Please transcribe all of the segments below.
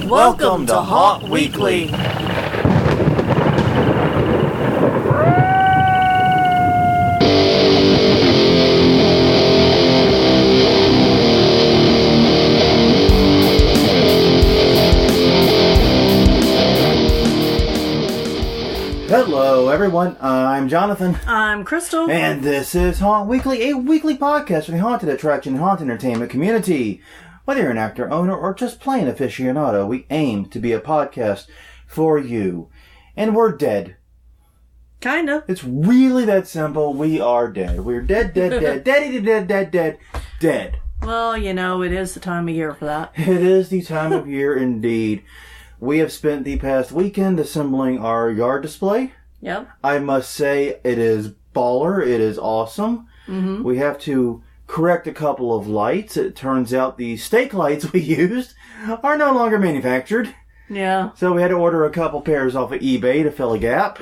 Welcome to Haunt Weekly. Hello everyone, I'm Jonathan. I'm Crystal. And this is Haunt Weekly, a weekly podcast for the haunted attraction and haunted entertainment community. Whether you're an actor, owner, or just plain aficionado, we aim to be a podcast for you. And we're dead. Kinda. It's really that simple. We are dead. We're dead. Well, you know, it is the time of year for that. It is the time of year indeed. We have spent the past weekend assembling our yard display. Yep. I must say, it is baller. It is awesome. Mm-hmm. We have to correct a couple of lights. It turns out the stake lights we used are no longer manufactured. Yeah. So we had to order a couple pairs off of eBay to fill a gap.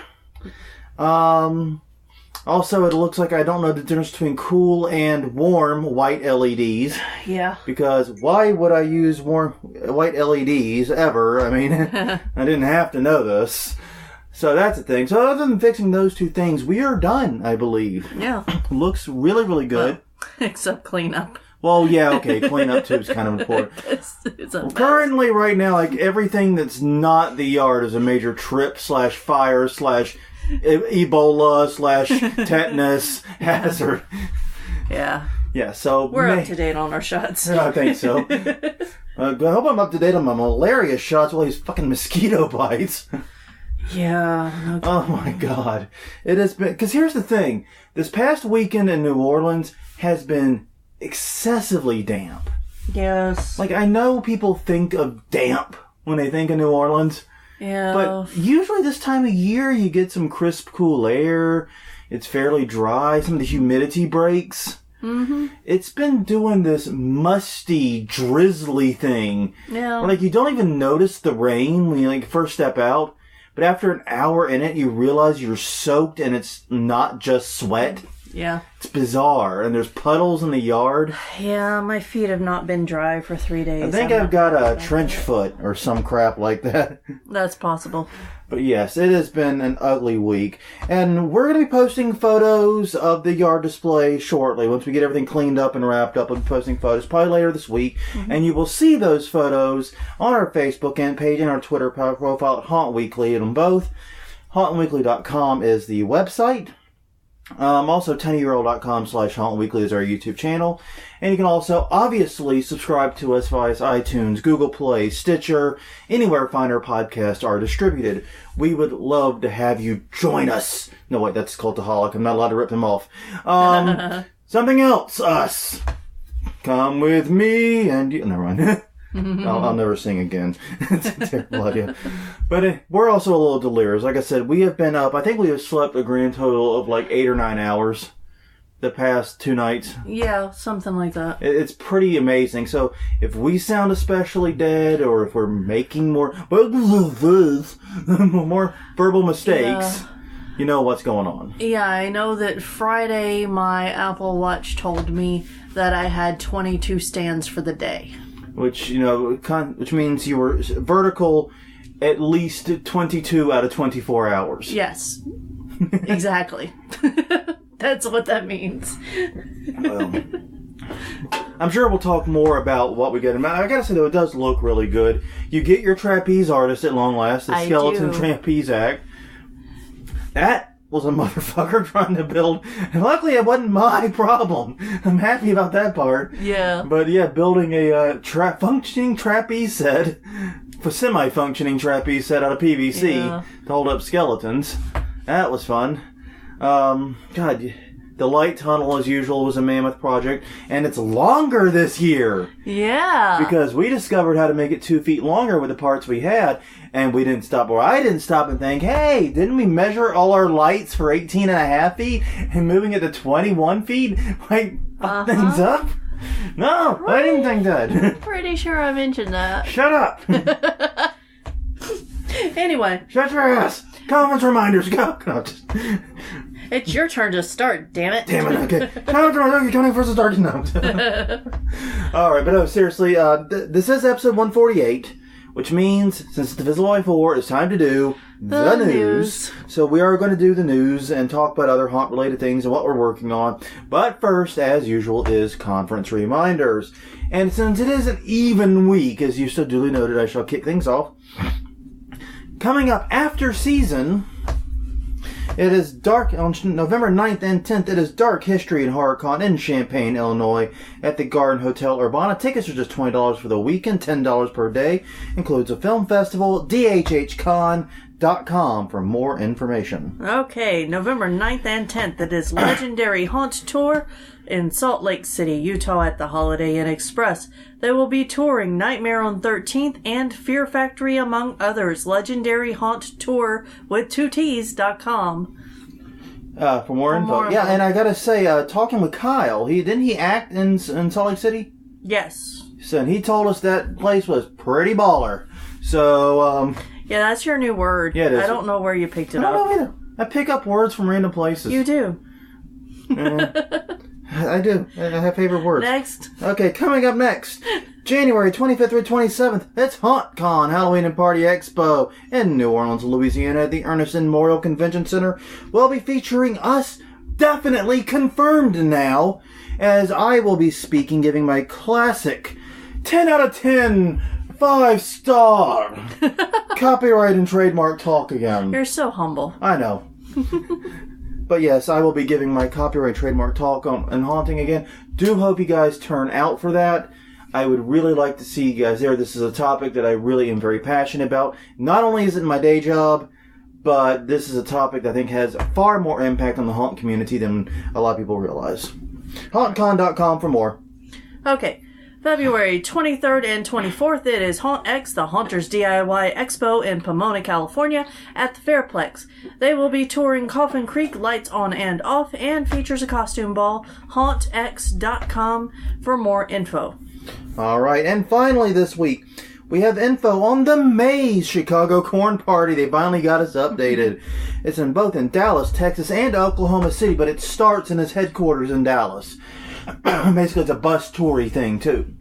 Also, it looks like I don't know the difference between cool and warm white LEDs. Yeah. Because why would I use warm white LEDs ever? I mean, I didn't have to know this. So that's the thing. So other than fixing those two things, we are done, I believe. Yeah. Looks really, really good. Well, except cleanup. Well, yeah, okay. Cleanup too is kind of important. It's a Currently, right now, like everything that's not the yard is a major trip / fire / Ebola / tetanus hazard. Yeah. Yeah, so we're up to date on our shots. I think so. I hope I'm up to date on my malaria shots with all these fucking mosquito bites. Yeah. Okay. Oh my god. It has been, because here's the thing. This past weekend in New Orleans has been excessively damp. Yes. Like, I know people think of damp when they think of New Orleans. Yeah. But usually this time of year you get some crisp, cool air. It's fairly dry. Some of the humidity breaks. Mm-hmm. It's been doing this musty, drizzly thing. Yeah. Where, like, you don't even notice the rain when you, like, first step out. But after an hour in it, you realize you're soaked and it's not just sweat. Yeah. It's bizarre. And there's puddles in the yard. Yeah, my feet have not been dry for 3 days. I think I've got a trench foot or some crap like that. That's possible. But yes, it has been an ugly week. And we're going to be posting photos of the yard display shortly. Once we get everything cleaned up and wrapped up, we'll be posting photos probably later this week. Mm-hmm. And you will see those photos on our Facebook page and our Twitter profile at Haunt Weekly. And on both, hauntweekly.com is the website. Also, tinyurl.com/hauntweekly is our YouTube channel. And you can also, obviously, subscribe to us via iTunes, Google Play, Stitcher, anywhere finer podcasts are distributed. We would love to have you join us. No, wait, that's Cultaholic. I'm not allowed to rip them off. Something else, us. Come with me and you. Never mind. I'll never sing again. It's a terrible idea. But we're also a little delirious. Like I said, we have been up. I think we have slept a grand total of like 8 or 9 hours the past 2 nights. Yeah, something like that. It's pretty amazing. So if we sound especially dead, or if we're making more verbal mistakes, you know what's going on. Yeah, I know that Friday my Apple Watch told me that I had 22 stands for the day. Which, you know, which means you were vertical at least 22 out of 24 hours. Yes. Exactly. That's what that means. I'm sure we'll talk more about what we get. I gotta say, though, it does look really good. You get your trapeze artist at long last, the Skeleton Trapeze Act. That was a motherfucker trying to build, and luckily it wasn't my problem. I'm happy about that part. Yeah. But yeah, building a functioning trapeze set, a semi-functioning trapeze set out of PVC to hold up skeletons. That was fun. God, the light tunnel, as usual, was a mammoth project, and it's longer this year. Yeah. Because we discovered how to make it 2 feet longer with the parts we had, and we didn't stop, or I didn't stop and think, hey, didn't we measure all our lights for 18 and a half feet, and moving it to 21 feet might fuck things up? No, I didn't think that. Pretty sure I mentioned that. Shut up. Anyway. Shut your ass. Conference reminders, go. No, just... It's your turn to start, damn it. Damn it, okay. Counting first to start. No. Alright, but no, seriously, this is episode 148. which means, since it's divisible by 4, it's time to do the news. So we are going to do the news and talk about other haunt-related things and what we're working on. But first, as usual, is conference reminders. And since it is an even week, as you so duly noted, I shall kick things off. Coming up after season, it is dark on November 9th and 10th. It is Dark History and Horror Con in Champaign, Illinois at the Garden Hotel Urbana. Tickets are just $20 for the weekend, $10 per day. Includes a film festival. DHHCon.com for more information. Okay, November 9th and 10th. It is Legendary Haunt Tour in Salt Lake City, Utah at the Holiday Inn Express. They will be touring Nightmare on 13th and Fear Factory, among others. Legendary Haunt Tour with 2Ts.com. For more info. Yeah, and I gotta say, talking with Kyle, didn't he act in Salt Lake City? Yes. So, and he told us that place was pretty baller. So, yeah, that's your new word. Yeah, it is. I don't know where you picked it up. I don't know either. I pick up words from random places. You do. I do. I have favorite words. Next. Okay, coming up next. January 25th through 27th, it's HauntCon, Halloween and Party Expo in New Orleans, Louisiana at the Ernest Memorial Convention Center. We'll be featuring us, definitely confirmed now, as I will be speaking, giving my classic 10 out of 10, 5-star copyright and trademark talk again. You're so humble. I know. But yes, I will be giving my copyright trademark talk on haunting again. Do hope you guys turn out for that. I would really like to see you guys there. This is a topic that I really am very passionate about. Not only is it my day job, but this is a topic that I think has far more impact on the haunt community than a lot of people realize. HauntCon.com for more. Okay. February 23rd and 24th, it is Haunt X, the Haunters DIY Expo in Pomona, California at the Fairplex. They will be touring Coffin Creek, Lights On and Off, and features a costume ball. HauntX.com for more info. Alright, and finally this week, we have info on the Maze Chicago Corn Party. They finally got us updated. It's both in Dallas, Texas, and Oklahoma City, but it starts in its headquarters in Dallas. Basically, it's a bus toury thing, too.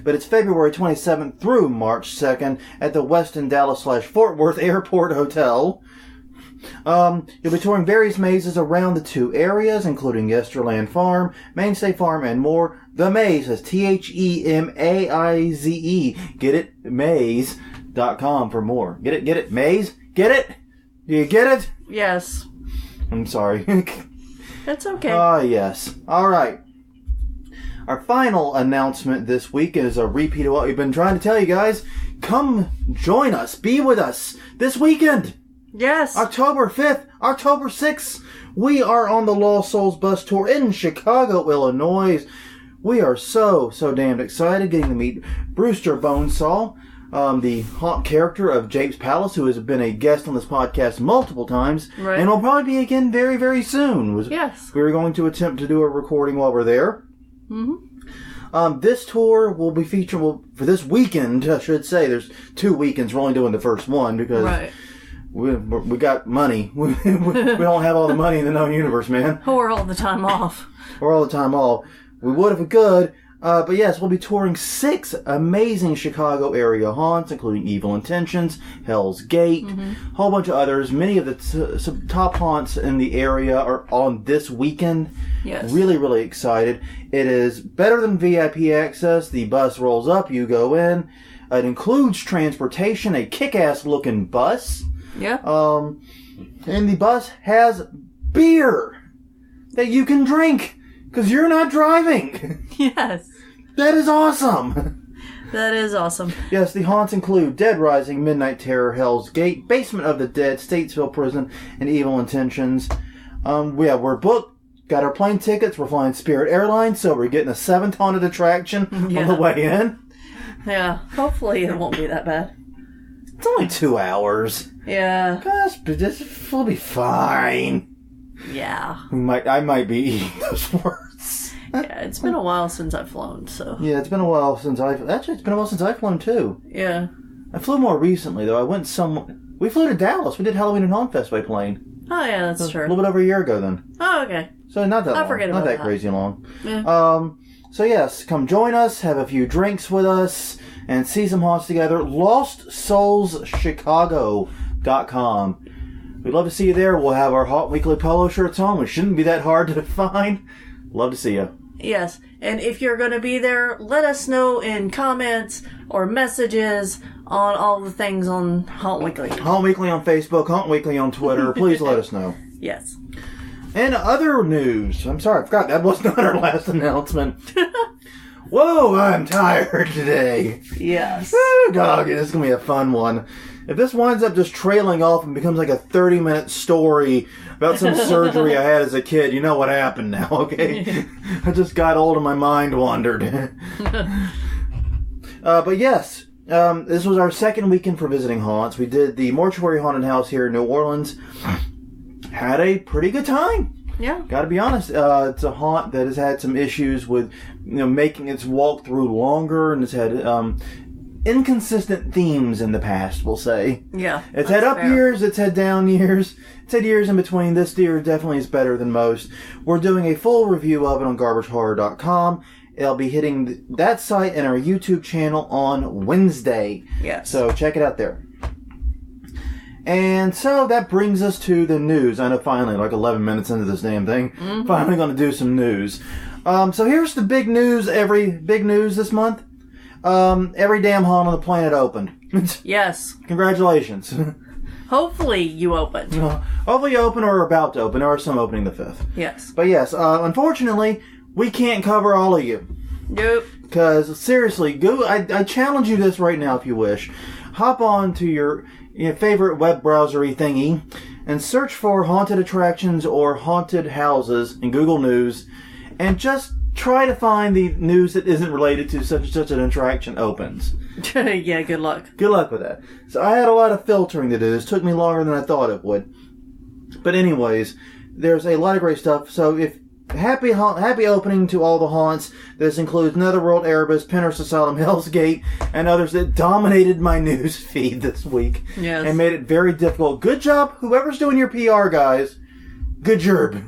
But it's February 27th through March 2nd at the Westin Dallas/Fort Worth Airport Hotel. You'll be touring various mazes around the two areas, including Yesterland Farm, Mainstay Farm, and more. The Maze is THEMAIZE. Get it? Maze.com for more. Get it? Get it? Maze? Get it? Do you get it? Yes. I'm sorry. That's okay. Yes. All right. Our final announcement this week is a repeat of what we've been trying to tell you guys. Come join us. Be with us this weekend. Yes. October 5th, October 6th. We are on the Lost Souls bus tour in Chicago, Illinois. We are so damned excited getting to meet Brewster Bonesaw, the haunt character of Jape's Palace, who has been a guest on this podcast multiple times, right, and will probably be again very, very soon. Yes. We were going to attempt to do a recording while we're there. Mm-hmm. This tour will be featured for this weekend, I should say. There's 2 weekends. We're only doing the first one because we got money. We don't have all the money in the known universe, man. Or all the time off. Or all the time off. We would if we could. But yes, we'll be touring 6 amazing Chicago area haunts, including Evil Intentions, Hell's Gate, a whole bunch of others. Many of the top haunts in the area are on this weekend. Yes. Really, really excited. It is better than VIP access. The bus rolls up, you go in. It includes transportation, a kick-ass looking bus. Yeah. And the bus has beer that you can drink because you're not driving. Yes. That is awesome. That is awesome. Yes, the haunts include Dead Rising, Midnight Terror, Hell's Gate, Basement of the Dead, Statesville Prison, and Evil Intentions. We're booked. Got our plane tickets. We're flying Spirit Airlines, so we're getting a 7th haunted attraction on the way in. Yeah, hopefully it won't be that bad. It's only 2 hours. Yeah. Gosh, but we'll be fine. Yeah. I might be eating those words. Yeah, it's been a while since I've flown, so. Yeah, it's been a while since I've flown too. Yeah. I flew more recently though. We flew to Dallas. We did Halloween and Haunt Fest by plane. Oh yeah, that's true. A little bit over a year ago then. Oh, okay. So not that long. Forget about not that crazy long. Yeah. So yes, come join us, have a few drinks with us, and see some haunts together. LostSoulsChicago.com. We'd love to see you there. We'll have our Haunt Weekly polo shirts on, which shouldn't be that hard to find. Love to see you. Yes, and if you're going to be there, let us know in comments or messages on all the things on Haunt Weekly. Haunt Weekly on Facebook, Haunt Weekly on Twitter. Please let us know. Yes. And other news. I'm sorry, I forgot. That was not our last announcement. Whoa, I'm tired today. Yes. Woo, dog, this is going to be a fun one. If this winds up just trailing off and becomes like a 30-minute story about some surgery I had as a kid, you know what happened now, okay? I just got old and my mind wandered. But yes, this was our second weekend for visiting haunts. We did the Mortuary Haunted House here in New Orleans. Had a pretty good time. Yeah. Gotta be honest, it's a haunt that has had some issues with, making its walkthrough longer, and it's had inconsistent themes in the past, we'll say. Yeah. It's had up years, it's had down years, it's had years in between. This year definitely is better than most. We're doing a full review of it on garbagehorror.com. It'll be hitting that site and our YouTube channel on Wednesday. Yes. So check it out there. And so that brings us to the news. I know finally, like 11 minutes into this damn thing, finally going to do some news. So here's the big news, big news this month. Every damn haunt on the planet opened. Yes. Congratulations. Hopefully you opened. Hopefully you open or are about to open. There are some opening the 5th. Yes. But yes, unfortunately, we can't cover all of you. Nope. Because, seriously, I challenge you this right now if you wish. Hop on to your favorite web browsery thingy and search for haunted attractions or haunted houses in Google News and just try to find the news that isn't related to such an attraction opens. Yeah, good luck. Good luck with that. So I had a lot of filtering to do. This took me longer than I thought it would. But anyways, there's a lot of great stuff. So if happy opening to all the haunts. This includes Netherworld, Erebus, Penrose Asylum, Hell's Gate, and others that dominated my news feed this week. Yes. And made it very difficult. Good job, whoever's doing your PR, guys. Good job.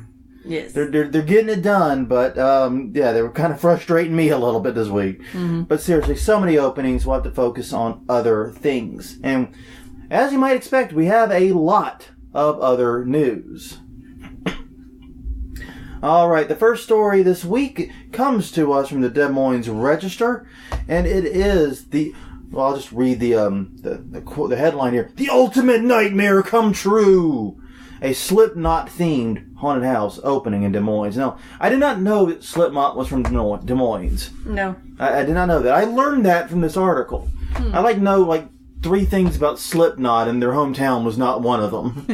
Yes. They're getting it done, but they were kind of frustrating me a little bit this week. Mm-hmm. But seriously, so many openings, we'll have to focus on other things. And as you might expect, we have a lot of other news. All right, the first story this week comes to us from the Des Moines Register, and it is I'll just read the headline here. The ultimate nightmare come true. A Slipknot-themed haunted house opening in Des Moines. Now, I did not know that Slipknot was from Des Moines. No. I did not know that. I learned that from this article. I know 3 things about Slipknot, and their hometown was not one of them.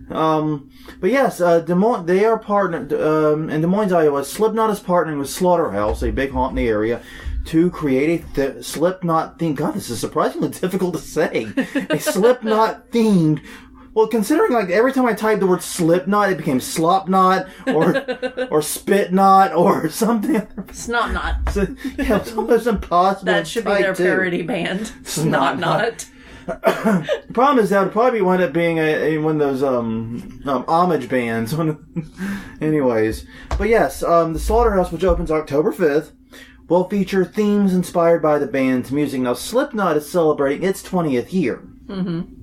But yes, Des Moines, they are partnered, in Des Moines, Iowa, Slipknot is partnering with Slaughterhouse, a big haunt in the area, to create a Slipknot-themed, God, this is surprisingly difficult to say, a Slipknot-themed, well, considering every time I typed the word Slipknot, it became Slopknot, or Spitknot, or something. Snotknot. So, yeah, it's almost impossible That should be their parody band. Snotknot. The problem is that would probably wind up being one of those homage bands. Anyways, but yes, the Slaughterhouse, which opens October 5th, will feature themes inspired by the band's music. Now, Slipknot is celebrating its 20th year. Mm-hmm.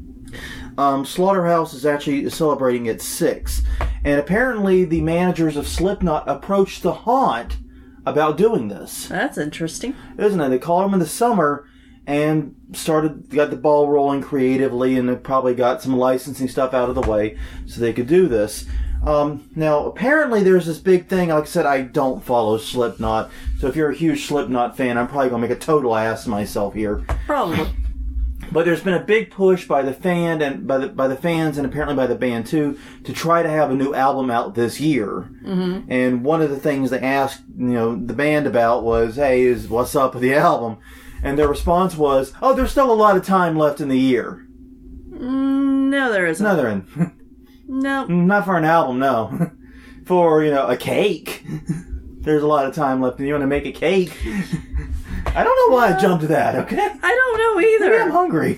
Slaughterhouse is actually celebrating its 6th, and apparently the managers of Slipknot approached the haunt about doing this. That's interesting, isn't it? They called them in the summer and got the ball rolling creatively, and they probably got some licensing stuff out of the way so they could do this. Now, apparently there's this big thing. Like I said, I don't follow Slipknot, so if you're a huge Slipknot fan, I'm probably going to make a total ass of myself here. Probably. But there's been a big push by the fans and apparently by the band too to try to have a new album out this year. Mm-hmm. And one of the things they asked the band about was, "Hey, what's up with the album?" And their response was, "Oh, there's still a lot of time left in the year." No, there isn't. No, there isn't. No. Not for an album, no. For, a cake. There's a lot of time left and you want to make a cake. I don't know why I jumped to that, okay? I don't know either. Maybe I'm hungry.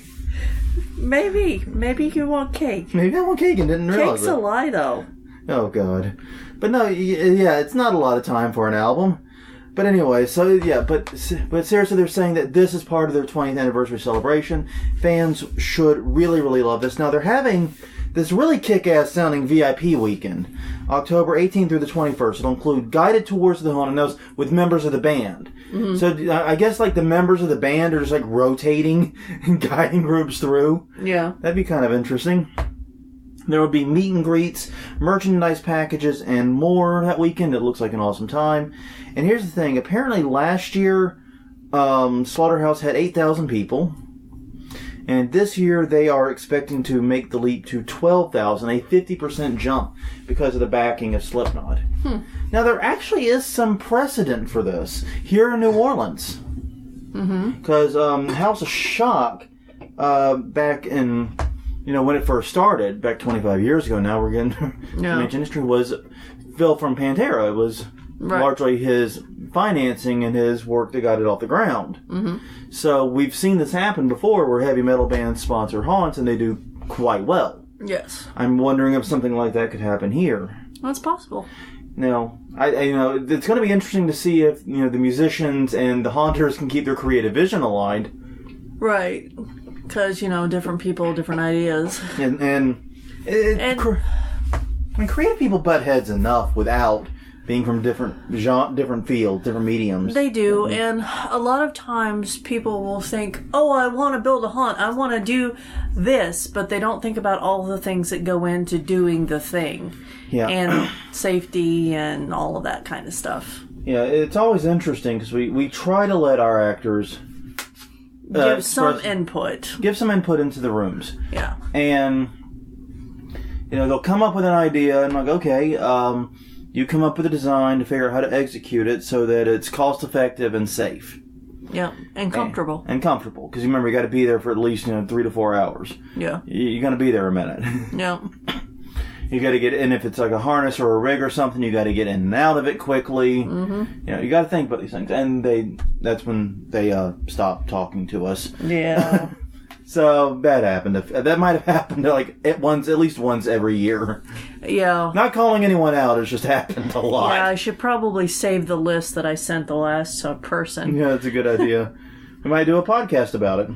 Maybe you want cake. Maybe I want cake and didn't realize Cake's a lie, though. Oh, God. But no, yeah, it's not a lot of time for an album. But anyway, so yeah, but seriously, they're saying that this is part of their 20th anniversary celebration. Fans should really, really love this. Now, they're having this really kick-ass sounding VIP weekend, October 18th through the 21st. It'll include guided tours of the Haunted House with members of the band. Mm-hmm. So I guess like the members of the band are just like rotating and guiding groups through. Yeah. That'd be kind of interesting. There will be meet and greets, merchandise packages, and more that weekend. It looks like an awesome time. And here's the thing. Apparently last year, Slaughterhouse had 8,000 people. And this year they are expecting to make the leap to 12,000, a 50% jump because of the backing of Slipknot. Now there actually is some precedent for this here in New Orleans. Because House of Shock, back in... when it first started, back 25 years ago now, we're getting to mention history, was Phil from Pantera. It was largely his financing and his work that got it off the ground. So we've seen this happen before where heavy metal bands sponsor haunts and they do quite well. Yes. I'm wondering if something like that could happen here. That's possible. Now, it's going to be interesting to see if, the musicians and the haunters can keep their creative vision aligned. Right. Because, different people, different ideas. And creative people butt heads enough without being from different fields, different mediums. They do, and a lot of times people will think, oh, I want to build a haunt, I want to do this, but they don't think about all the things that go into doing the thing. Yeah. And safety and all of that kind of stuff. Yeah, it's always interesting because we try to let our actors... give some input. Give some input into the rooms. Yeah. And, they'll come up with an idea and like, okay, you come up with a design to figure out how to execute it so that it's cost effective and safe. Yeah, and comfortable. And comfortable. Because remember, you got to be there for at least, 3 to 4 hours. Yeah. You're going to be there a minute. Yeah. You got to get in, if it's like a harness or a rig or something, you got to get in and out of it quickly. Mm-hmm. You got to think about these things. And that's when they stopped talking to us. Yeah. So that happened. That might have happened at least once every year. Yeah. Not calling anyone out, it's just happened a lot. Yeah, I should probably save the list that I sent the last person. Yeah, that's a good idea. We might do a podcast about it.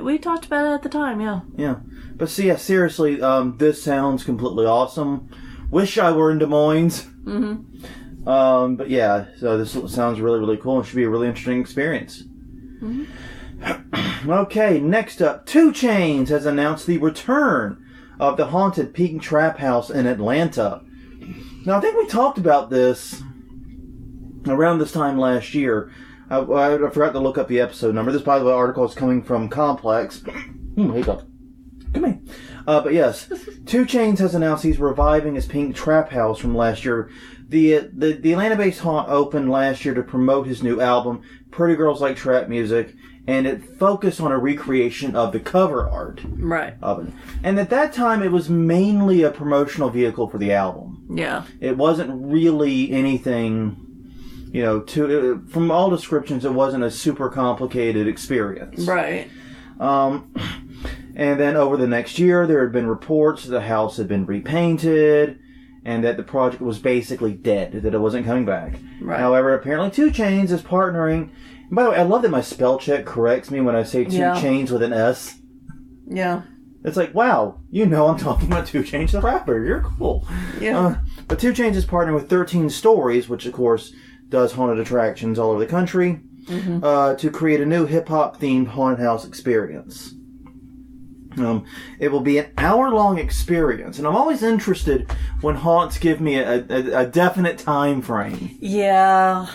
We talked about it at the time, yeah. Yeah. But see, yeah, seriously, this sounds completely awesome. Wish I were in Des Moines. Mm-hmm. But yeah, so this sounds really, really cool. It should be a really interesting experience. Mm-hmm. Okay, next up, 2 Chainz has announced the return of the haunted Peak Trap House in Atlanta. Now, I think we talked about this around this time last year. I forgot to look up the episode number. This, by the way, article is coming from Complex. Hiccup. Come here. But yes, 2 Chainz has announced he's reviving his Pink Trap House from last year. The Atlanta-based haunt opened last year to promote his new album, Pretty Girls Like Trap Music, and it focused on a recreation of the cover art of it. And at that time, it was mainly a promotional vehicle for the album. Yeah. It wasn't really anything, from all descriptions, it wasn't a super complicated experience. Right. And then over the next year, there had been reports that the house had been repainted and that the project was basically dead, that it wasn't coming back. Right. However, apparently 2 Chainz is partnering. And by the way, I love that my spell check corrects me when I say 2 Chainz with an S. Yeah. It's like, wow, I'm talking about 2 Chainz the rapper. You're cool. Yeah. But 2 Chainz is partnering with 13 Stories, which of course does haunted attractions all over the country, to create a new hip-hop themed haunted house experience. It will be an hour-long experience, and I'm always interested when haunts give me a definite time frame. Yeah.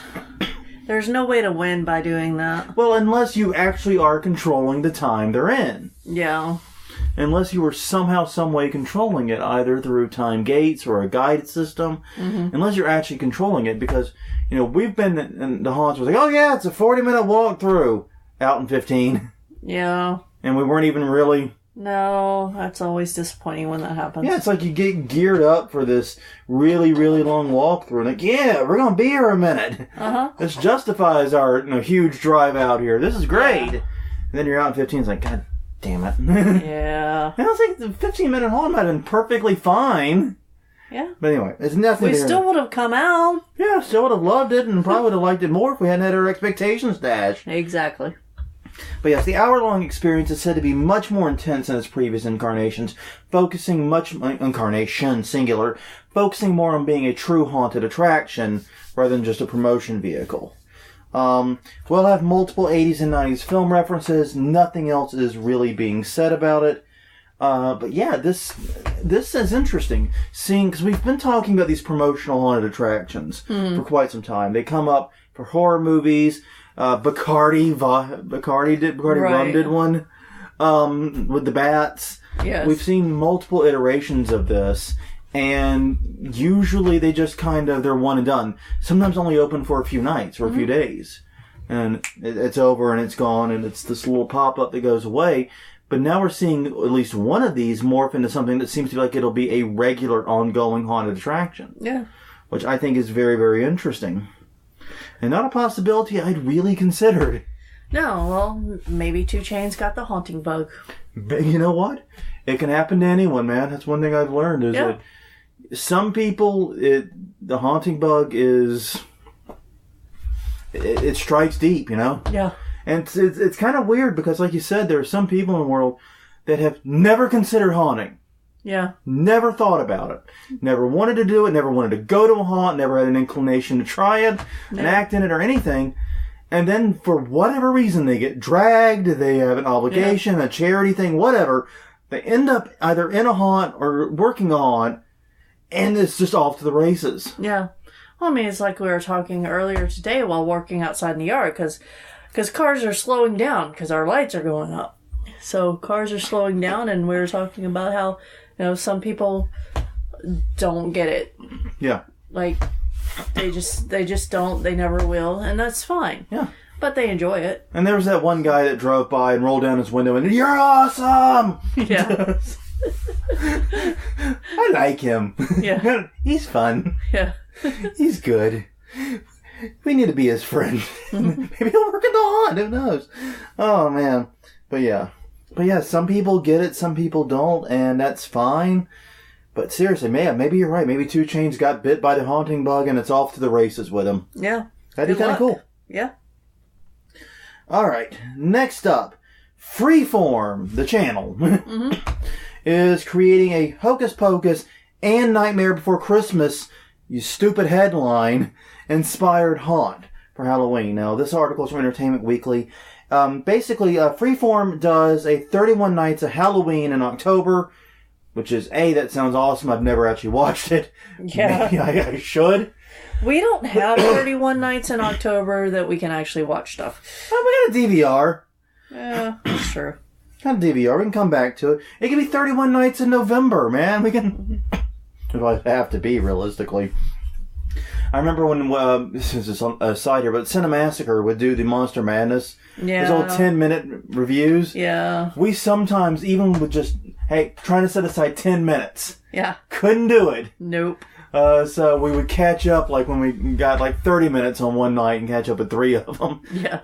There's no way to win by doing that. Well, unless you actually are controlling the time they're in. Yeah. Unless you were somehow, some way controlling it, either through time gates or a guided system. Mm-hmm. Unless you're actually controlling it, because, we've been in the haunts was like, oh yeah, it's a 40-minute walkthrough. Out in 15. Yeah. And we weren't even really... No, that's always disappointing when that happens. Yeah, it's like you get geared up for this really, really long walkthrough. Like, yeah, we're going to be here a minute. Uh-huh. This justifies our huge drive out here. This is great. Yeah. And then you're out in 15. It's like, God damn it. Yeah. And I was like, the 15-minute haunt might have been perfectly fine. Yeah. But anyway, it's nothing. We still would have come out. Yeah, still would have loved it and probably would have liked it more if we hadn't had our expectations dashed. Exactly. But yes, the hour-long experience is said to be much more intense than its previous incarnations, incarnation, singular, focusing more on being a true haunted attraction rather than just a promotion vehicle. We'll have multiple 80s and 90s film references. Nothing else is really being said about it. But yeah, this is interesting. Seeing, because we've been talking about these promotional haunted attractions for quite some time. They come up for horror movies. Bacardi Rum did one with the bats. Yes. We've seen multiple iterations of this, and usually they just they're one and done. Sometimes only open for a few nights or a few days, and it's over and it's gone, and it's this little pop-up that goes away. But now we're seeing at least one of these morph into something that seems to be like it'll be a regular, ongoing haunted attraction. Yeah. Which I think is very, very interesting. And not a possibility I'd really considered. No, well, maybe 2 Chainz got the haunting bug. But you know what? It can happen to anyone, man. That's one thing I've learned is that some people, the haunting bug is... It strikes deep, you know? Yeah. And it's kind of weird because, like you said, there are some people in the world that have never considered haunting. Yeah. Never thought about it. Never wanted to do it. Never wanted to go to a haunt. Never had an inclination to try it and act in it or anything. And then, for whatever reason, they get dragged. They have an obligation, a charity thing, whatever. They end up either in a haunt or working a haunt, and it's just off to the races. Yeah. Well, I mean, it's like we were talking earlier today while working outside in the yard, because cars are slowing down because our lights are going up. So cars are slowing down, and we were talking about how, some people don't get it. Yeah. Like, they just don't, they never will, and that's fine. Yeah. But they enjoy it. And there was that one guy that drove by and rolled down his window and, "You're awesome!" Yeah. I like him. Yeah. He's fun. Yeah. He's good. We need to be his friend. Maybe he'll work in the haunt. Who knows? Oh, man. But yeah, some people get it, some people don't, and that's fine. But seriously, man, maybe you're right. Maybe 2 Chainz got bit by the haunting bug and it's off to the races with him. Yeah. That'd be kind of cool. Yeah. All right. Next up, Freeform, the channel, is creating a Hocus Pocus and Nightmare Before Christmas, you stupid headline, inspired haunt for Halloween. Now, this article is from Entertainment Weekly. Basically, Freeform does a 31 Nights of Halloween in October, which is, that sounds awesome. I've never actually watched it. Yeah. Maybe I should. We don't have 31 nights in October that we can actually watch stuff. Oh, we got a DVR. Yeah, that's true. Got a DVR. We can come back to it. It can be 31 Nights in November, man. We can... It might have to be, realistically. I remember when, this is a side here, but Cinemassacre would do the Monster Madness. Yeah. Those old 10-minute reviews. Yeah. We sometimes, even with just, trying to set aside 10 minutes. Yeah. Couldn't do it. Nope. So we would catch up, like when we got 30 minutes on one night and catch up with 3 of them. Yeah.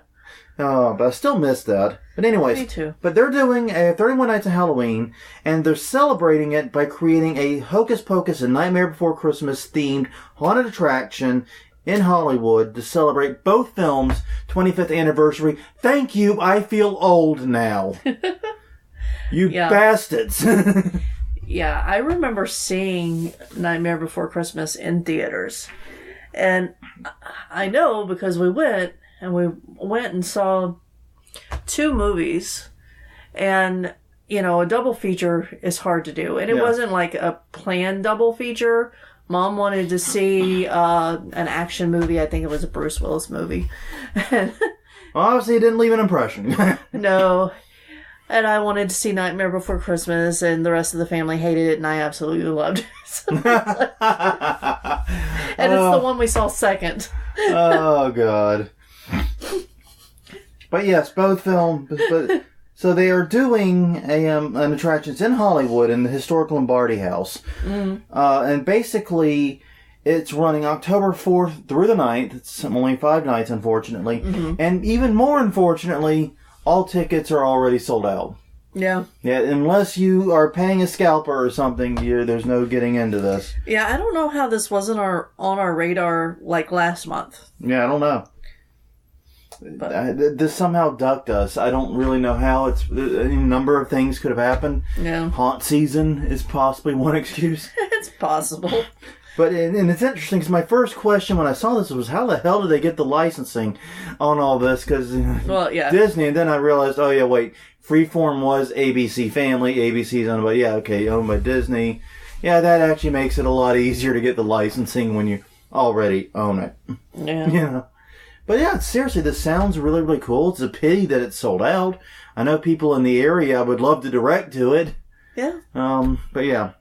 But I still miss that. But anyways. Me too. But they're doing a 31 Nights of Halloween, and they're celebrating it by creating a Hocus Pocus and Nightmare Before Christmas themed haunted attraction in Hollywood to celebrate both films' 25th anniversary. Thank you, I feel old now. You bastards. Yeah, I remember seeing Nightmare Before Christmas in theaters. And I know because we went and saw 2 movies. And, a double feature is hard to do. And it wasn't like a planned double feature. Mom wanted to see an action movie. I think it was a Bruce Willis movie. Well, obviously, it didn't leave an impression. No. And I wanted to see Nightmare Before Christmas, and the rest of the family hated it, and I absolutely loved it. And it's the one we saw second. Oh, God. But yes, both films. So they are doing an attraction in Hollywood in the historic Lombardi House. And basically, it's running October 4th through the 9th. It's only 5 nights, unfortunately. And even more unfortunately, all tickets are already sold out. Yeah. Yeah, unless you are paying a scalper or something, there's no getting into this. Yeah, I don't know how this wasn't on our radar like last month. Yeah, I don't know. But this somehow ducked us. I don't really know how. A number of things could have happened. Yeah. Haunt season is possibly one excuse. It's possible. But and it's interesting because my first question when I saw this was, how the hell did they get the licensing on all this? Because Disney, and then I realized, oh yeah, wait, Freeform was ABC Family. ABC's owned by, owned by Disney. Yeah, that actually makes it a lot easier to get the licensing when you already own it. Yeah. Yeah. But yeah, seriously, this sounds really, really cool. It's a pity that it's sold out. I know people in the area would love to direct to it. Yeah. But yeah.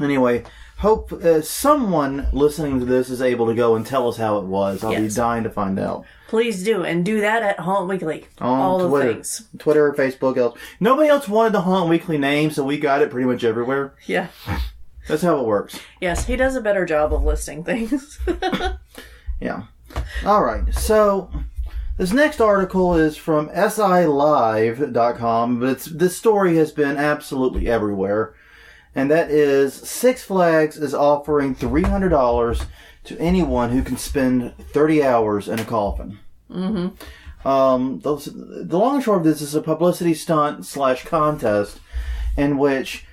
Anyway, hope someone listening to this is able to go and tell us how it was. I'll be dying to find out. Please do, and do that at Haunt Weekly. On all Twitter. The things. Twitter, Facebook, else. Nobody else wanted the Haunt Weekly name, so we got it pretty much everywhere. Yeah. That's how it works. Yes, he does a better job of listing things. Yeah. All right. So this next article is from SILive.com, but this story has been absolutely everywhere. And that is Six Flags is offering $300 to anyone who can spend 30 hours in a coffin. Mm-hmm. The long and short of this is a publicity stunt / contest in which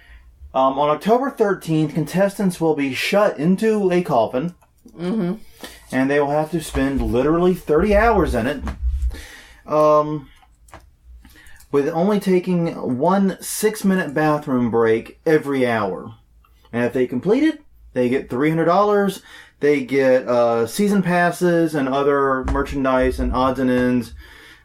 on October 13th, contestants will be shut into a coffin. Mm-hmm. And they will have to spend literally 30 hours in it. With only taking 1 6-minute bathroom break every hour. And if they complete it, they get $300. They get season passes and other merchandise and odds and ends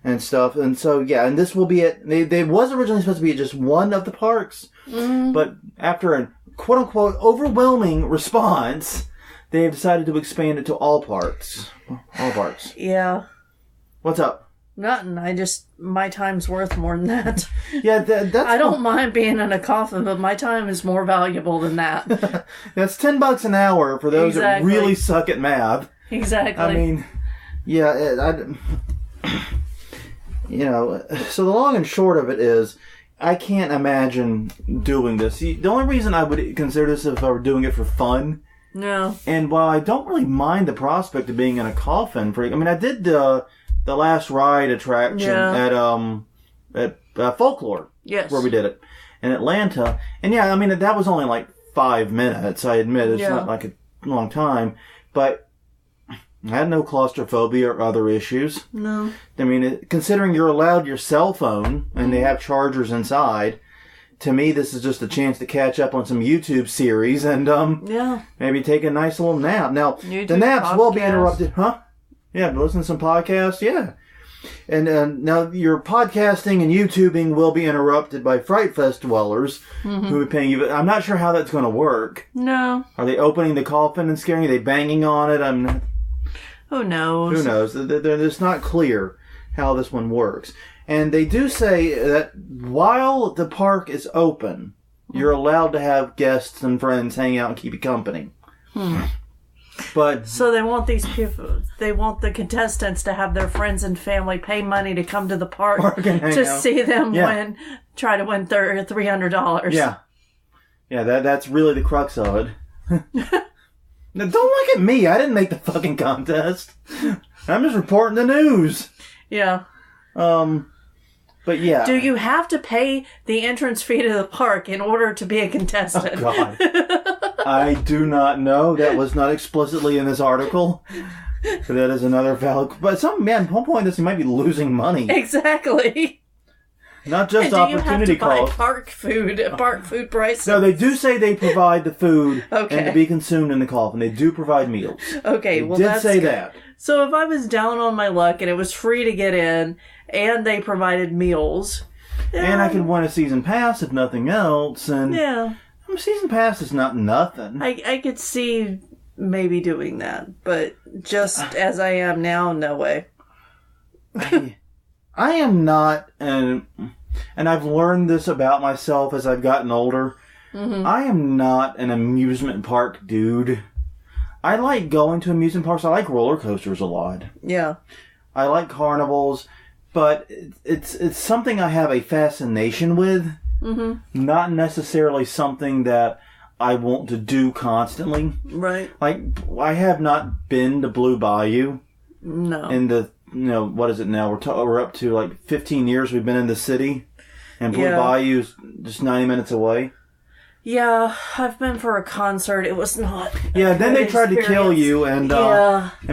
and stuff. And so, yeah, and this will be at... They was originally supposed to be at just one of the parks. Mm. But after a quote-unquote overwhelming response, they have decided to expand it to all parks. All parks. Yeah. What's up? Nothing. My time's worth more than that. Yeah, that's... I don't mind being in a coffin, but my time is more valuable than that. That's $10 an hour for those that really suck at math. Exactly. I mean, yeah, so the long and short of it is, I can't imagine doing this. The only reason I would consider this if I were doing it for fun. No. And while I don't really mind the prospect of being in a coffin, I did the last ride attraction at Folklore. Yes. Where we did it in Atlanta. And yeah, that was only like 5 minutes, I admit. It's not like a long time. But I had no claustrophobia or other issues. No. Considering you're allowed your cell phone and they have chargers inside, to me this is just a chance to catch up on some YouTube series and maybe take a nice little nap. Now, the naps will be interrupted. Huh? Yeah, listen to some podcasts, yeah. And now your podcasting and YouTubing will be interrupted by Fright Fest dwellers who are paying you. I'm not sure how that's going to work. No. Are they opening the coffin and scaring you? Are they banging on it? Who knows? Who knows? It's not clear how this one works. And they do say that while the park is open, you're allowed to have guests and friends hang out and keep you company. But so they want these people. They want the contestants to have their friends and family pay money to come to the park to see them try to win $300. Yeah, that's really the crux of it. Now, don't look at me. I didn't make the fucking contest. I'm just reporting the news. Yeah. But yeah. Do you have to pay the entrance fee to the park in order to be a contestant? Oh, God. I do not know. That was not explicitly in this article. So that is another valid... But at one point this, you might be losing money. Exactly. Not just opportunity cost. Do you have to buy park food prices? No, they do say they provide the food and to be consumed in the coffin. They do provide meals. Okay, they did say that. So if I was down on my luck and it was free to get in and they provided meals... And I could win a season pass if nothing else. And season pass is not nothing. I could see maybe doing that, but just as I am now, no way. I am not, and I've learned this about myself as I've gotten older. Mm-hmm. I am not an amusement park dude. I like going to amusement parks. I like roller coasters a lot. Yeah. I like carnivals. but it's something I have a fascination with. Mm-hmm. Not necessarily something that I want to do constantly. Right. Like, I have not been to Blue Bayou. No. In the, what is it now? We're up to like 15 years we've been in the city. And Blue Bayou's just 90 minutes away. Yeah, I've been for a concert. It was not. Yeah, then they tried to kill you, and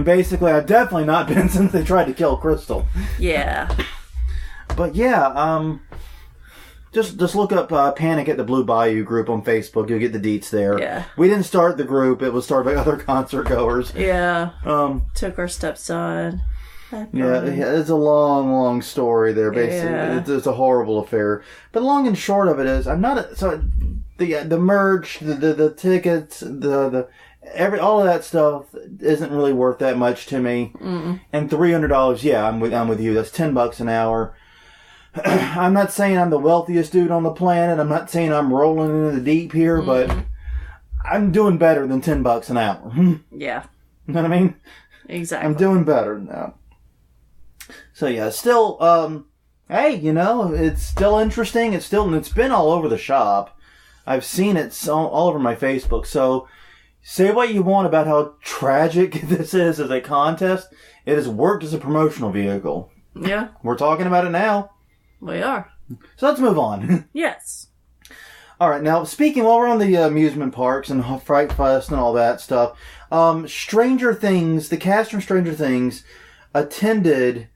basically I've definitely not been since they tried to kill Crystal. Yeah. But yeah, just look up Panic at the Blue Bayou group on Facebook. You'll get the deets there. Yeah. We didn't start the group; it was started by other concert goers. Yeah. Took our stepson. Yeah, it's a long, long story there. Basically, it's a horrible affair. But long and short of it is, I'm not the merch, the tickets, all of that stuff isn't really worth that much to me. Mm-mm. And $300, yeah, I'm with you. That's $10 an hour. I'm not saying I'm the wealthiest dude on the planet. I'm not saying I'm rolling into the deep here, but I'm doing better than $10 an hour. Yeah, you know what I mean? Exactly. I'm doing better than that. So yeah, still, hey, it's still interesting. It's been all over the shop. I've seen it all over my Facebook. So say what you want about how tragic this is as a contest. It has worked as a promotional vehicle. Yeah. We're talking about it now. We are. So let's move on. Yes. All right. Now, while we're on the amusement parks and Fright Fest and all that stuff, Stranger Things, the cast from Stranger Things attended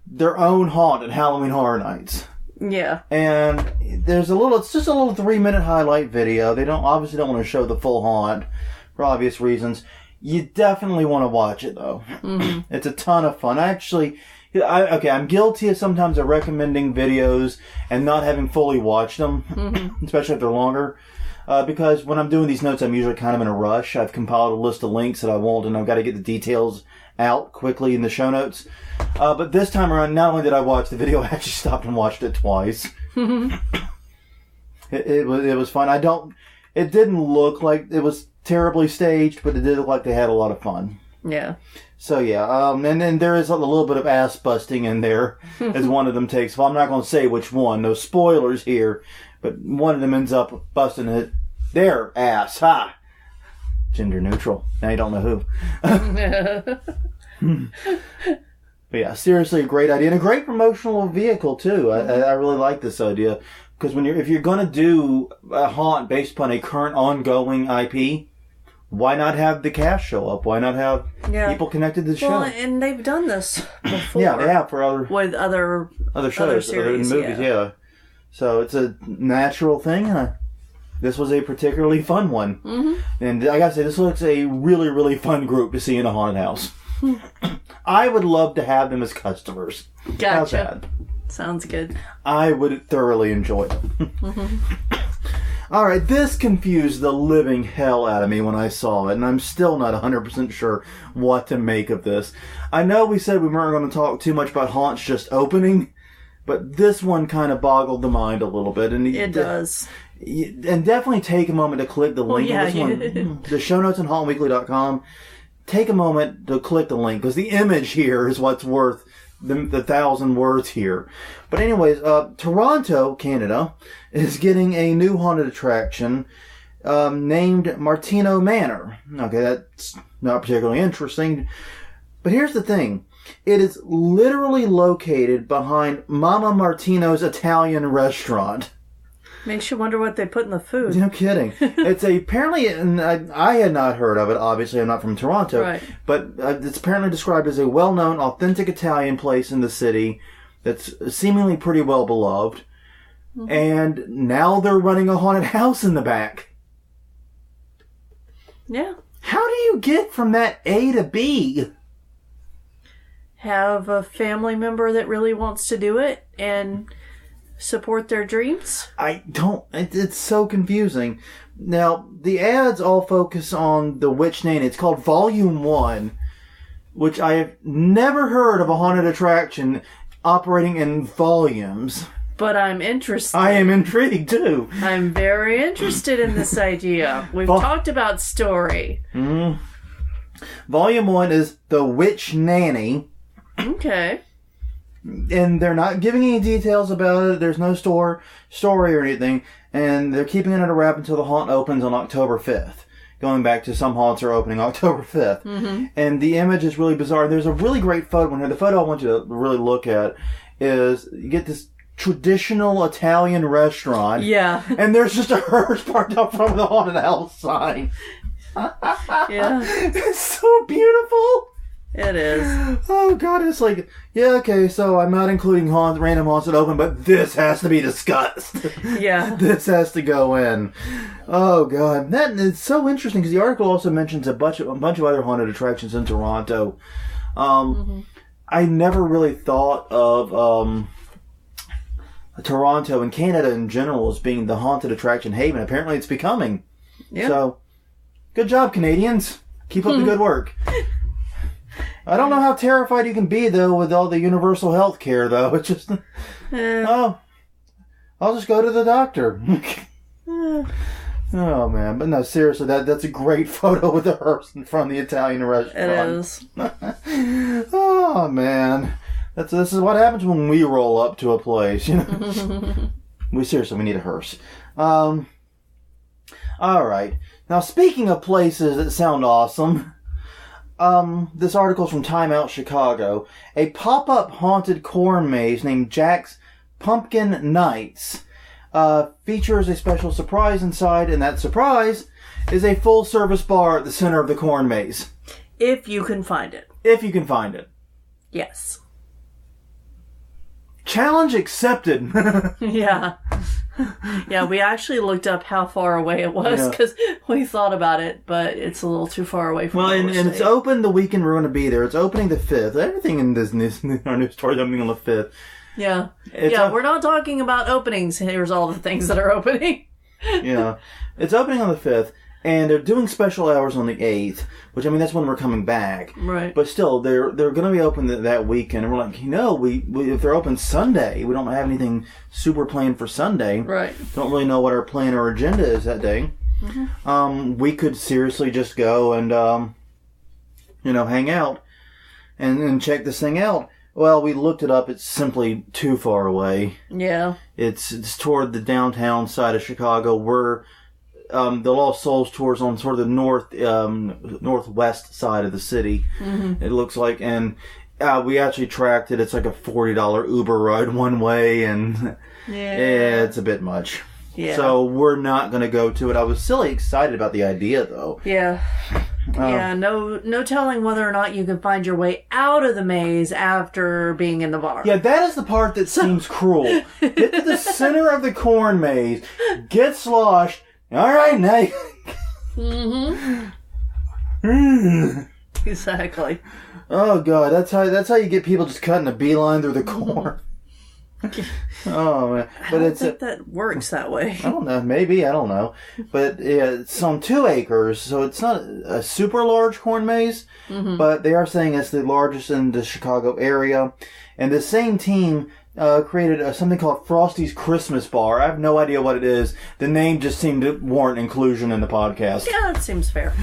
their own haunted Halloween Horror Nights. Yeah. And it's just a little 3-minute highlight video. They obviously don't want to show the full haunt for obvious reasons. You definitely want to watch it though. Mm-hmm. It's a ton of fun. I'm guilty of sometimes recommending videos and not having fully watched them, especially if they're longer. Because when I'm doing these notes, I'm usually kind of in a rush. I've compiled a list of links that I want, and I've got to get the details out quickly in the show notes. But this time around, not only did I watch the video, I actually stopped and watched it twice. It was fun. It didn't look like it was terribly staged, but it did look like they had a lot of fun. Yeah. So yeah, and then there is a little bit of ass busting in there as one of them takes. Well, I'm not going to say which one. No spoilers here, but one of them ends up busting their ass. Ha! Gender neutral. Now you don't know who. But yeah, seriously, a great idea and a great promotional vehicle too. I really like this idea because if you're going to do a haunt based upon a current ongoing IP, why not have the cast show up? Why not have people connected to the show? Well, and they've done this before. Yeah, they have for other shows, series, other movies. Yeah. So it's a natural thing. This was a particularly fun one. Mm-hmm. And I gotta say, this looks a really, really fun group to see in a haunted house. I would love to have them as customers. Gotcha. How's that? Sounds good. I would thoroughly enjoy them. Mm-hmm. All right, this confused the living hell out of me when I saw it, and I'm still not 100% sure what to make of this. I know we said we weren't going to talk too much about haunts just opening, but this one kind of boggled the mind a little bit. And it does. And definitely take a moment to click the link on this one. The show notes on hauntweekly.com. Take a moment to click the link, because the image here is what's worth the 1,000 words here. But anyways, Toronto, Canada, is getting a new haunted attraction named Martino Manor. Okay, that's not particularly interesting. But here's the thing. It is literally located behind Mama Martino's Italian restaurant. Makes you wonder what they put in the food. No kidding. It's apparently, and I had not heard of it, obviously I'm not from Toronto, right. But it's apparently described as a well-known, authentic Italian place in the city that's seemingly pretty well beloved. Mm-hmm. And now they're running a haunted house in the back. Yeah. How do you get from that A to B? Have a family member that really wants to do it and support their dreams? It's so confusing. Now, the ads all focus on the witch nanny. It's called Volume 1, which I have never heard of a haunted attraction operating in volumes. But I'm interested. I am intrigued, too. I'm very interested in this idea. We've talked about story. Mm-hmm. Volume 1 is The Witch Nanny. Okay. And they're not giving any details about it. There's no story or anything. And they're keeping it under wrap until the haunt opens on October 5th. Going back to some haunts are opening October 5th. Mm-hmm. And the image is really bizarre. There's a really great photo in here. The photo I want you to really look at is you get this traditional Italian restaurant. Yeah. And there's just a hearse parked up front of the haunted house sign. Yeah. It's so beautiful. It is. Oh, God, it's like, yeah, okay, so I'm not including random haunts that open, but this has to be discussed. Yeah. This has to go in. Oh, God. That is so interesting, because the article also mentions a bunch of other haunted attractions in Toronto. I never really thought of Toronto and Canada in general as being the haunted attraction haven. Apparently it's becoming. Yeah. So, good job, Canadians. Keep up the good work. I don't know how terrified you can be, though, with all the universal health care, though. It's just, I'll just go to the doctor. Oh, man. But no, seriously, that's a great photo with the hearse in front of the Italian restaurant. It is. Oh, man. This is what happens when we roll up to a place, you know? We need a hearse. All right. Now, speaking of places that sound awesome... this article's from Time Out Chicago. A pop-up haunted corn maze named Jack's Pumpkin Nights features a special surprise inside, and that surprise is a full-service bar at the center of the corn maze. If you can find it. If you can find it. Yes. Challenge accepted. Yeah. Yeah, we actually looked up how far away it was because we thought about it, but it's a little too far away from and it's open the weekend we're going to be there. It's opening the 5th. Everything in our news story is opening on the 5th. Yeah. We're not talking about openings. Here's all the things that are opening. Yeah. It's opening on the 5th, and they're doing special hours on the 8th, which, I mean, that's when we're coming back. Right. But still, they're going to be open that weekend, and we're like, we if they're open Sunday, we don't have anything super planned for Sunday. Right. Don't really know what our plan or agenda is that day. Mm-hmm. We could seriously just go and, hang out and check this thing out. Well, we looked it up. It's simply too far away. Yeah. It's toward the downtown side of Chicago. The Lost Souls tour's on sort of the northwest side of the city. Mm-hmm. It looks like, and we actually tracked it. It's like a $40 Uber ride one way, and it's a bit much. Yeah. So we're not going to go to it. I was silly excited about the idea, though. Yeah. No telling whether or not you can find your way out of the maze after being in the bar. Yeah, that is the part that seems cruel. Get to the center of the corn maze, get sloshed. All right, now. Exactly. Oh God, that's how you get people just cutting a beeline through the corn. Oh man, but I don't think that works that way. I don't know. Maybe I don't know, but it's on 2 acres, so it's not a super large corn maze. Mm-hmm. But they are saying it's the largest in the Chicago area, and the same team created something called Frosty's Christmas Bar. I have no idea what it is. The name just seemed to warrant inclusion in the podcast. Yeah, that seems fair.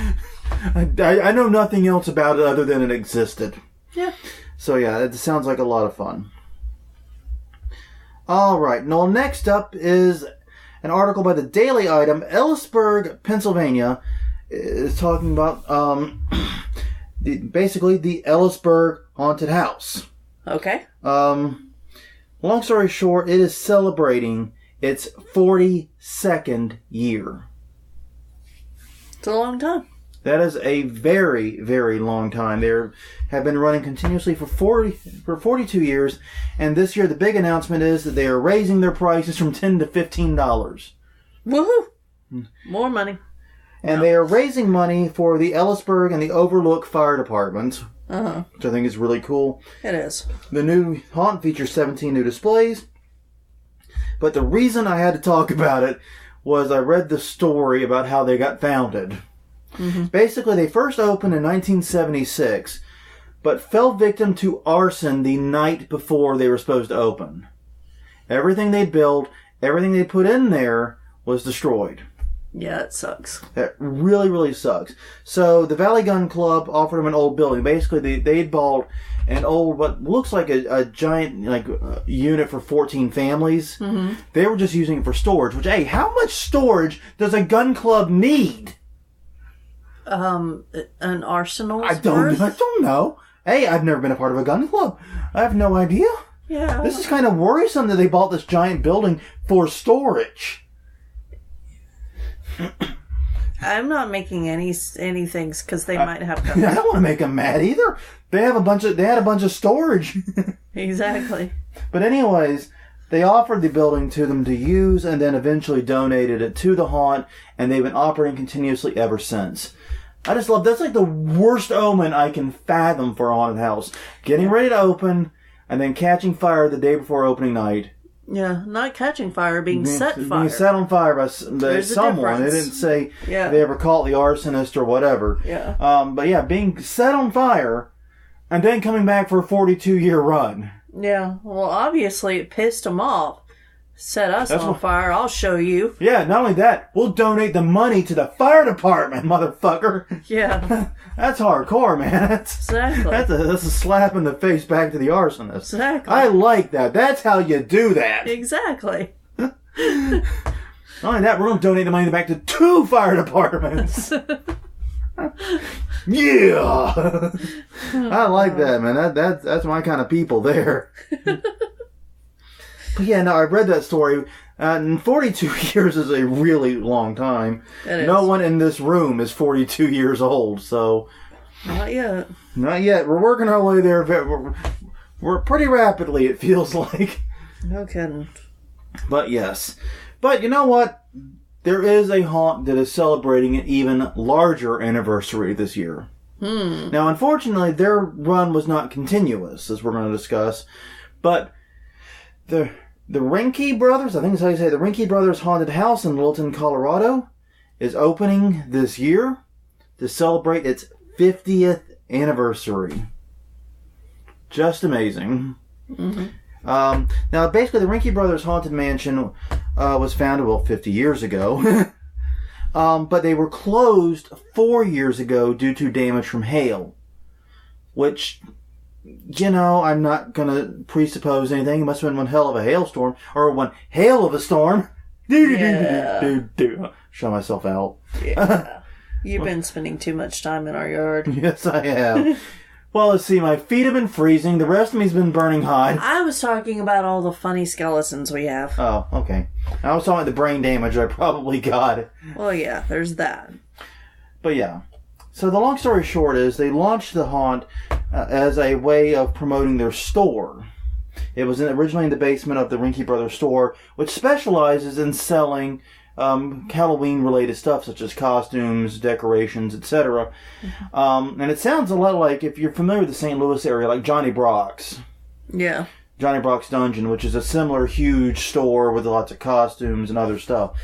I know nothing else about it other than it existed. Yeah. So yeah, it sounds like a lot of fun. All right. Now, next up is an article by the Daily Item. Ellisburg, Pennsylvania, is talking about basically the Ellisburg Haunted House. Okay. Long story short, it is celebrating its 42nd year. It's a long time. That is a very, very long time. They have been running continuously for 42 years, and this year the big announcement is that they are raising their prices from $10 to $15. Woohoo! More money. And they are raising money for the Ellisburg and the Overlook Fire Departments, which I think is really cool. It is. The new haunt features 17 new displays, but the reason I had to talk about it was I read the story about how they got founded. Mm-hmm. Basically, they first opened in 1976, but fell victim to arson the night before they were supposed to open. Everything they built, everything they put in there was destroyed. Yeah, it sucks. That really, really sucks. So the Valley Gun Club offered them an old building. Basically, they'd bought an old, what looks like a giant unit for 14 families. Mm-hmm. They were just using it for storage. Which, hey, how much storage does a gun club need? An arsenal. I don't know. Hey, I've never been a part of a gun club. I have no idea. Yeah. This is kind of worrisome that they bought this giant building for storage. I'm not making any things because they might have guns. I don't want to make them mad either. They had a bunch of storage. Exactly. But anyways, they offered the building to them to use and then eventually donated it to the haunt, and they've been operating continuously ever since. I just love, that's like the worst omen I can fathom for a haunted house. Getting ready to open and then catching fire the day before opening night. Yeah, not catching fire, being set fire. Being set on fire by someone. They didn't say they ever caught the arsonist or whatever. Yeah. But yeah, being set on fire and then coming back for a 42-year run. Yeah, well, obviously it pissed them off. Set us on fire, I'll show you. Yeah, not only that, we'll donate the money to the fire department, motherfucker. Yeah. That's hardcore, man. Exactly. That's a slap in the face back to the arsonist. Exactly. I like that. That's how you do that. Exactly. Not only that, we're going to donate the money back to 2 fire departments. Yeah. I like that, man. That's my kind of people there. But yeah, no, I read that story. And 42 years is a really long time. It is. No one in this room is 42 years old, so... Not yet. Not yet. We're working our way there. We're pretty rapidly, it feels like. No kidding. But yes. But you know what? There is a haunt that is celebrating an even larger anniversary this year. Now, unfortunately, their run was not continuous, as we're going to discuss. But... The Rinke Brothers, I think that's how you say it, the Rinke Brothers Haunted House in Littleton, Colorado, is opening this year to celebrate its 50th anniversary. Just amazing. Mm-hmm. Now, basically, the Rinke Brothers Haunted Mansion was founded, 50 years ago. But they were closed 4 years ago due to damage from hail. Which... I'm not going to presuppose anything. It must have been one hell of a hailstorm. Or one hail of a storm. Yeah. Show myself out. Yeah. You've been spending too much time in our yard. Yes, I have. Well, let's see. My feet have been freezing. The rest of me's been burning hot. I was talking about all the funny skeletons we have. Oh, okay. I was talking about the brain damage I probably got. Well, yeah, there's that. But yeah. So the long story short is they launched the haunt as a way of promoting their store. It was originally in the basement of the Rinke Brothers store, which specializes in selling Halloween-related stuff, such as costumes, decorations, etc. Mm-hmm. And it sounds a lot like, if you're familiar with the St. Louis area, like Johnny Brock's. Yeah. Johnny Brock's Dungeon, which is a similar huge store with lots of costumes and other stuff.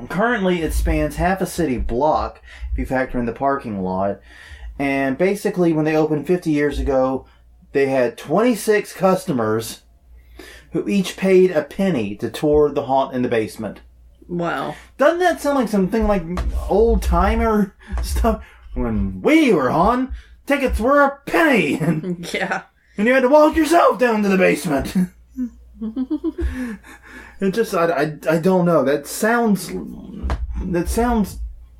Currently, it spans half a city block, if you factor in the parking lot. And basically, when they opened 50 years ago, they had 26 customers who each paid a penny to tour the haunt in the basement. Wow. Doesn't that sound like something like old-timer stuff? When we were on, tickets were a penny! Yeah. And you had to walk yourself down to the basement. It just, I don't know. That sounds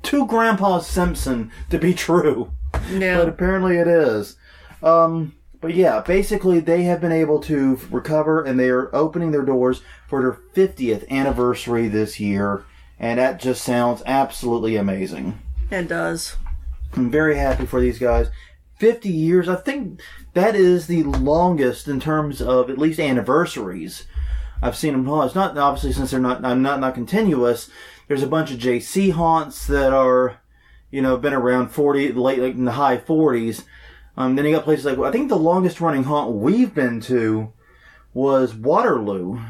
too Grandpa Simpson to be true. Yeah. But apparently it is. But yeah, basically they have been able to recover, and they are opening their doors for their 50th anniversary this year. And that just sounds absolutely amazing. It does. I'm very happy for these guys. 50 years, I think that is the longest in terms of at least anniversaries I've seen them haunt. It's not, obviously, since they're not continuous. There's a bunch of JC haunts that are, been around 40, late, like in the high 40s. Then you got places like, I think the longest running haunt we've been to was Waterloo,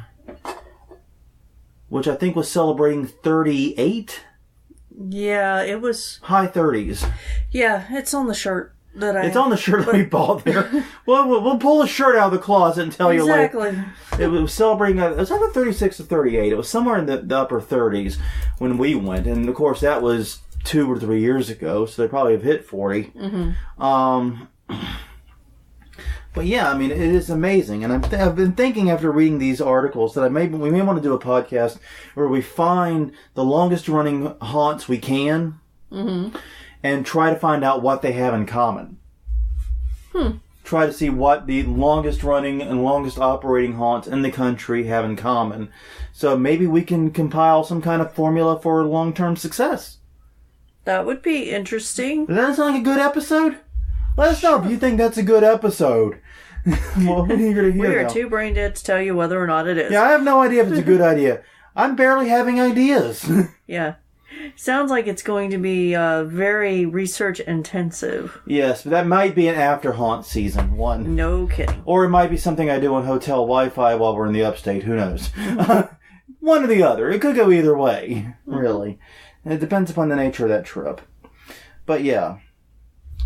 which I think was celebrating 38. Yeah, it was high 30s. Yeah, it's on the shirt. It's on the shirt that we bought there. We'll pull the shirt out of the closet and tell you later. Exactly. It was celebrating, it was either 36 or 38. It was somewhere in the upper 30s when we went. And, of course, that was 2 or 3 years ago, so they probably have hit 40. Mm-hmm. But yeah, I mean, it is amazing. And I've been thinking after reading these articles that we may want to do a podcast where we find the longest running haunts we can. Mm-hmm. And try to find out what they have in common. Try to see what the longest running and longest operating haunts in the country have in common. So maybe we can compile some kind of formula for long-term success. That would be interesting. Does that sound like a good episode? Let us know if you think that's a good episode. Well, we're eager to hear. We are too brain dead to tell you whether or not it is. Yeah, I have no idea if it's a good idea. I'm barely having ideas. Yeah. Sounds like it's going to be very research intensive. Yes, but that might be an after haunt season one. No kidding. Or it might be something I do on hotel Wi-Fi while we're in the upstate. Who knows? One or the other. It could go either way, really. And it depends upon the nature of that trip. But yeah.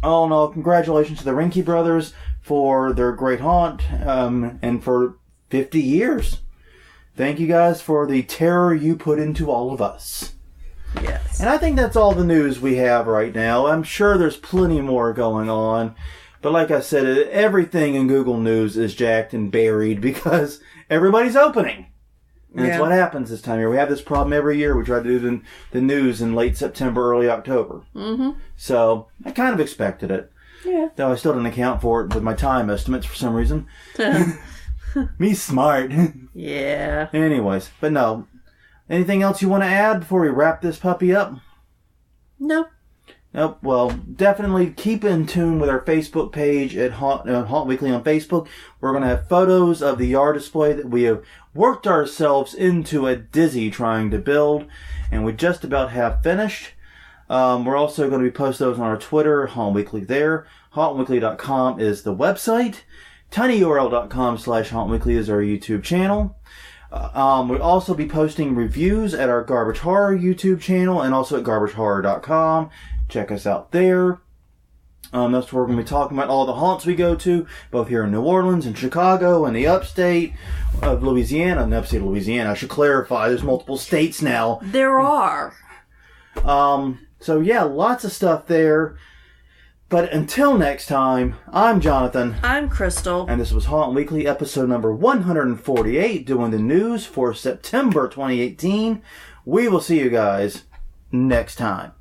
All in all, congratulations to the Rinke brothers for their great haunt and for 50 years. Thank you guys for the terror you put into all of us. Yes. And I think that's all the news we have right now. I'm sure there's plenty more going on. But like I said, everything in Google News is jacked and buried because everybody's opening. And that's what happens this time of year. We have this problem every year. We try to do the news in late September, early October. Mm-hmm. So I kind of expected it. Yeah. Though I still didn't account for it with my time estimates for some reason. Me smart. Yeah. Anyways, but no. Anything else you want to add before we wrap this puppy up? Nope. Nope. Well, definitely keep in tune with our Facebook page at Haunt Weekly on Facebook. We're going to have photos of the yard display that we have worked ourselves into a dizzy trying to build, and we just about have finished. We're also going to be posting those on our Twitter, Haunt Weekly there. HauntWeekly.com is the website. tinyurl.com/HauntWeekly is our YouTube channel. We'll also be posting reviews at our Garbage Horror YouTube channel and also at garbagehorror.com. Check us out there. That's where we're going to be talking about all the haunts we go to, both here in New Orleans and Chicago and the upstate of Louisiana. The upstate of Louisiana, I should clarify. There's multiple states now. There are. So yeah, lots of stuff there. But until next time, I'm Jonathan. I'm Crystal. And this was Haunt Weekly, episode number 148, doing the news for September 2018. We will see you guys next time.